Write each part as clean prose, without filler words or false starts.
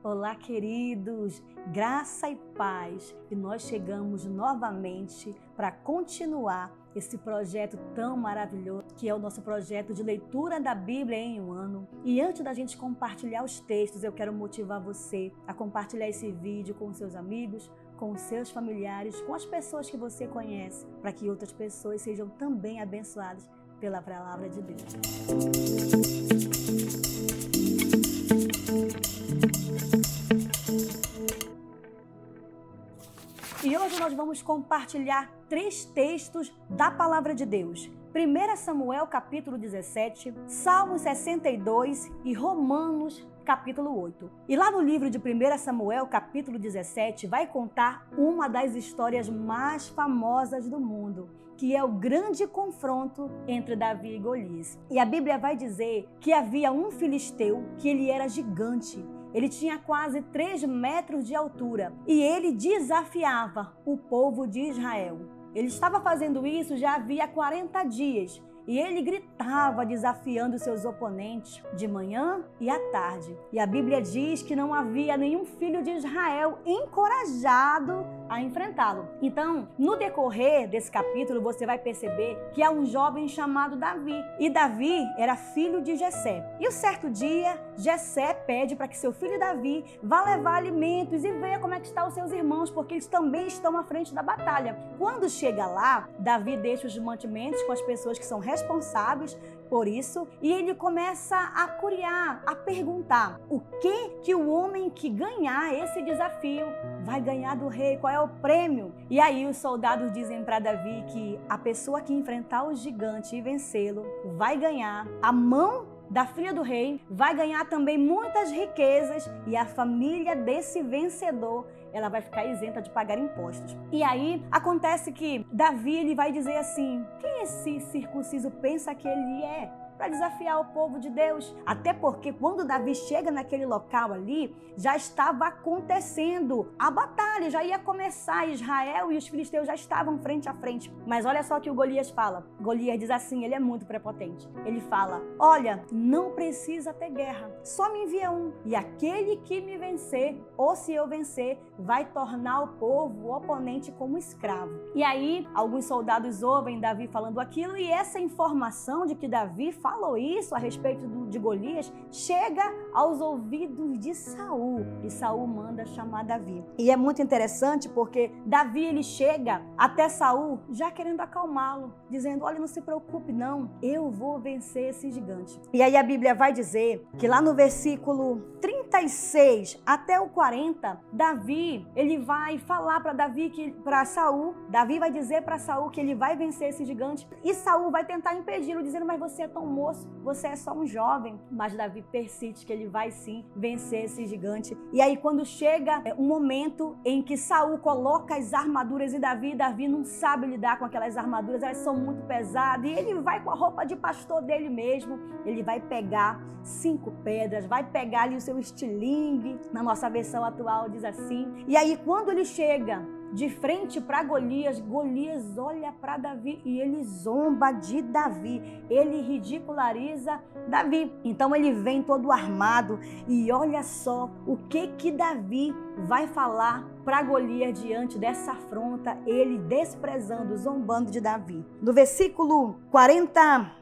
Olá, queridos, graça e paz. E nós chegamos novamente para continuar esse projeto tão maravilhoso, que é o nosso projeto de leitura da Bíblia em um ano. E antes da gente compartilhar os textos, eu quero motivar você a compartilhar esse vídeo com os seus amigos, com os seus familiares, com as pessoas que você conhece, para que outras pessoas sejam também abençoadas pela palavra de Deus. E hoje nós vamos compartilhar 3 textos da palavra de Deus. 1 Samuel capítulo 17, Salmos 62 e Romanos capítulo 8. E lá no livro de 1 Samuel capítulo 17 vai contar uma das histórias mais famosas do mundo, que é o grande confronto entre Davi e Golias. E a Bíblia vai dizer que havia um filisteu que ele era gigante. Ele tinha quase 3 metros de altura e ele desafiava o povo de Israel. Ele estava fazendo isso já havia 40 dias e ele gritava desafiando seus oponentes de manhã e à tarde. E a Bíblia diz que não havia nenhum filho de Israel encorajado a enfrentá-lo. Então, no decorrer desse capítulo, você vai perceber que há um jovem chamado Davi. E Davi era filho de Jessé. E um certo dia, Jessé pede para que seu filho Davi vá levar alimentos e veja como é que estão os seus irmãos, porque eles também estão à frente da batalha. Quando chega lá, Davi deixa os mantimentos com as pessoas que são responsáveis por isso, e ele começa a curiar, a perguntar o que o homem que ganhar esse desafio vai ganhar do rei, qual é o prêmio? E aí os soldados dizem para Davi que a pessoa que enfrentar o gigante e vencê-lo vai ganhar a mão da filha do rei, vai ganhar também muitas riquezas e a família desse vencedor ela vai ficar isenta de pagar impostos. E aí acontece que Davi ele vai dizer assim: quem esse circunciso pensa que ele é? Para desafiar o povo de Deus. Até porque quando Davi chega naquele local ali, já estava acontecendo a batalha, já ia começar. Israel e os filisteus já estavam frente a frente. Mas olha só o que o Golias fala. Golias diz assim, ele é muito prepotente. Ele fala: olha, não precisa ter guerra, só me envia um. E aquele que me vencer, ou se eu vencer, vai tornar o povo, o oponente, como escravo. E aí, alguns soldados ouvem Davi falando aquilo, e essa informação de que Davi falou isso a respeito de Golias chega aos ouvidos de Saul, e Saul manda chamar Davi. E é muito interessante porque Davi ele chega até Saul já querendo acalmá-lo, dizendo: olha, não se preocupe não, eu vou vencer esse gigante. E aí a Bíblia vai dizer que lá no versículo 36 até o 40, Davi ele vai falar para Saul, Davi vai dizer para Saul que ele vai vencer esse gigante, e Saul vai tentar impedi-lo, dizendo: mas você é tão moço, você é só um jovem. Mas Davi persiste que ele vai sim vencer esse gigante. E aí quando chega um momento em que Saul coloca as armaduras e Davi não sabe lidar com aquelas armaduras, elas são muito pesadas, e ele vai com a roupa de pastor dele mesmo, ele vai pegar 5 pedras, vai pegar ali o seu estilingue, na nossa versão atual diz assim, e aí quando ele chega de frente para Golias, Golias olha para Davi e ele zomba de Davi, ele ridiculariza Davi. Então ele vem todo armado e olha só o que Davi vai falar para Golias diante dessa afronta, ele desprezando, zombando de Davi. No versículo 45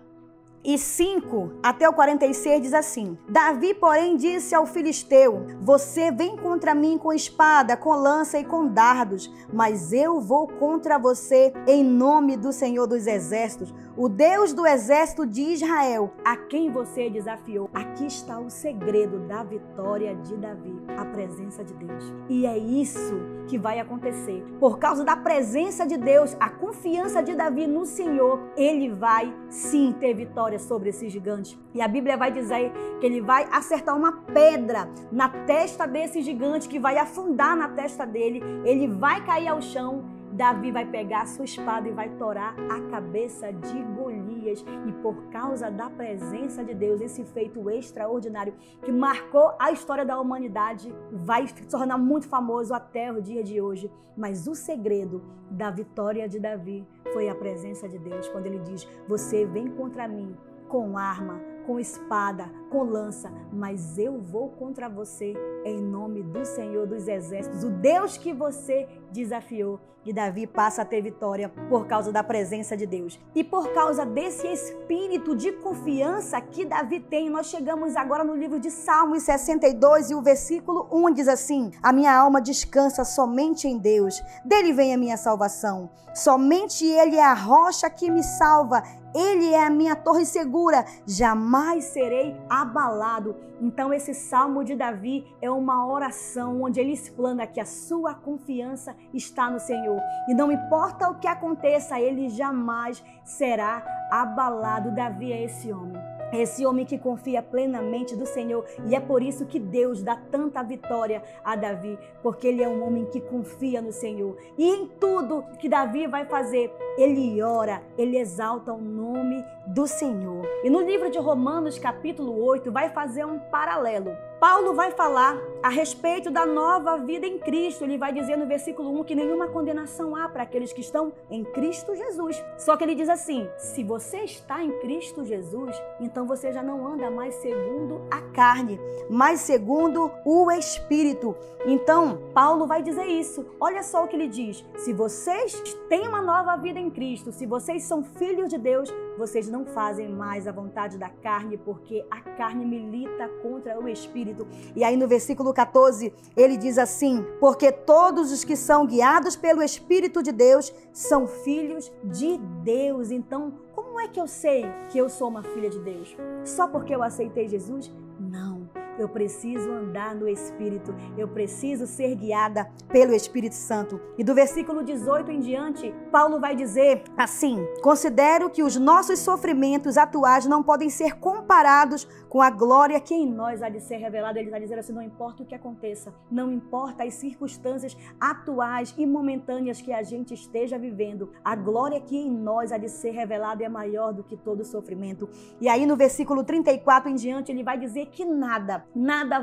até o 46 diz assim: Davi, porém, disse ao filisteu: você vem contra mim com espada, com lança e com dardos, mas eu vou contra você em nome do Senhor dos Exércitos, o Deus do exército de Israel, a quem você desafiou. Aqui está o segredo da vitória de Davi, a presença de Deus. E é isso que vai acontecer. Por causa da presença de Deus, a confiança de Davi no Senhor, ele vai sim ter vitória sobre esse gigante. E a Bíblia vai dizer que ele vai acertar uma pedra na testa desse gigante, que vai afundar na testa dele, ele vai cair ao chão. Davi vai pegar a sua espada e vai torar a cabeça de Golias. E por causa da presença de Deus, esse feito extraordinário que marcou a história da humanidade vai se tornar muito famoso até o dia de hoje. Mas o segredo da vitória de Davi foi a presença de Deus. Quando ele diz: você vem contra mim com arma, com espada, com lança, mas eu vou contra você em nome do Senhor dos Exércitos, o Deus que você desafiou. E Davi passa a ter vitória por causa da presença de Deus. E por causa desse espírito de confiança que Davi tem, nós chegamos agora no livro de Salmos 62 e o versículo 1 diz assim: a minha alma descansa somente em Deus, dele vem a minha salvação. Somente ele é a rocha que me salva. Ele é a minha torre segura, jamais serei abalado. Então esse Salmo de Davi é uma oração onde ele explana que a sua confiança está no Senhor. E não importa o que aconteça, ele jamais será abalado. Davi é esse homem que confia plenamente do Senhor, e é por isso que Deus dá tanta vitória a Davi, porque ele é um homem que confia no Senhor. E em tudo que Davi vai fazer, ele ora, ele exalta o nome do Senhor. E no livro de Romanos, capítulo 8, vai fazer um paralelo. Paulo vai falar a respeito da nova vida em Cristo. Ele vai dizer no versículo 1 que nenhuma condenação há para aqueles que estão em Cristo Jesus. Só que ele diz assim: se você está em Cristo Jesus, então você já não anda mais segundo a carne, mas segundo o Espírito. Então, Paulo vai dizer isso. Olha só o que ele diz: se vocês têm uma nova vida em Cristo, se vocês são filhos de Deus, vocês não fazem mais a vontade da carne, porque a carne milita contra o Espírito. E aí no versículo 14, ele diz assim: porque todos os que são guiados pelo Espírito de Deus são filhos de Deus. Então, como é que eu sei que eu sou uma filha de Deus? Só porque eu aceitei Jesus? Não. Eu preciso andar no Espírito, eu preciso ser guiada pelo Espírito Santo. E do versículo 18 em diante, Paulo vai dizer assim: considero que os nossos sofrimentos atuais não podem ser comparados com a glória que em nós há de ser revelada. Ele vai dizer assim: não importa o que aconteça, não importa as circunstâncias atuais e momentâneas que a gente esteja vivendo, a glória que em nós há de ser revelada é maior do que todo sofrimento. E aí no versículo 34 em diante, ele vai dizer que nada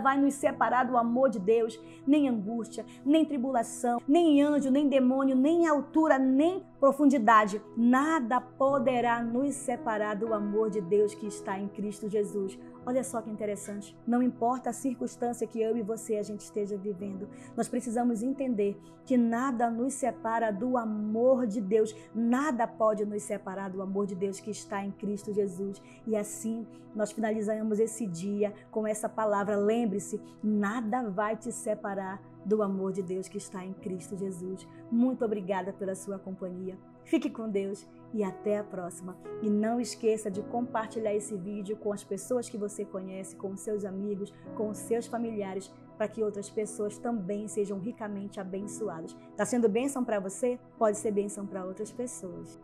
vai nos separar do amor de Deus, nem angústia, nem tribulação, nem anjo, nem demônio, nem altura, nem profundidade. Nada poderá nos separar do amor de Deus que está em Cristo Jesus. Olha só que interessante. Não importa a circunstância que eu e você a gente esteja vivendo, nós precisamos entender que nada nos separa do amor de Deus. Nada pode nos separar do amor de Deus que está em Cristo Jesus. E assim nós finalizamos esse dia com essa palavra. Lembre-se, nada vai te separar do amor de Deus que está em Cristo Jesus. Muito obrigada pela sua companhia. Fique com Deus e até a próxima. E não esqueça de compartilhar esse vídeo com as pessoas que você conhece, com os seus amigos, com os seus familiares, para que outras pessoas também sejam ricamente abençoadas. Está sendo bênção para você? Pode ser bênção para outras pessoas.